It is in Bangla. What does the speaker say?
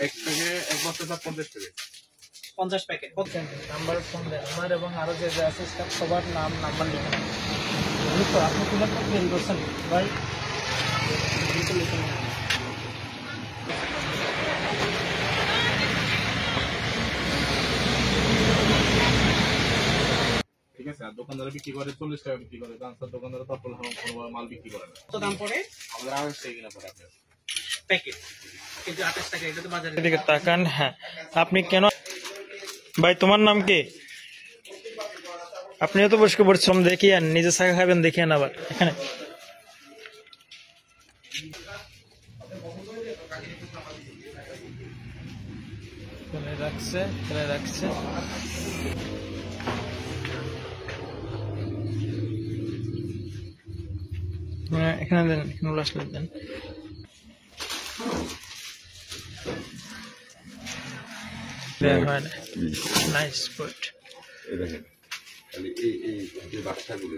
এক থেকে এক বস্তা 50 টাকা 50 প্যাকেট নাম্বার ফোন দেন আমার এবং আরো যে আছে স্টাফ সবার নাম নাম্বার লিখে নেন তো আপনি কিভাবে তৈরি করছেন ভাই ঠিক আছে আর দোকানদার বিক্রি করে 40 টাকা বিক্রি করে কারণ দোকানদার তো কোনো মাল বিক্রি করে না কত দাম পড়ে আমাদের 28 টাকা কিনা পড়ে আপনার প্যাকেট কিন্তু 28 টাকা এটা তো বাজারে এদিকে তাকান হ্যাঁ আপনি কেন ভাই তোমার নাম কি আপনি তো বসে পড়ছেন দেখি আর নিজে শাখা খাবেন দেখিয়েন আবার এখানে রাখছে এখানে দেন এখানে আসলে দেন নাইস গুড এই দেখেন এই বাচ্চাগুলো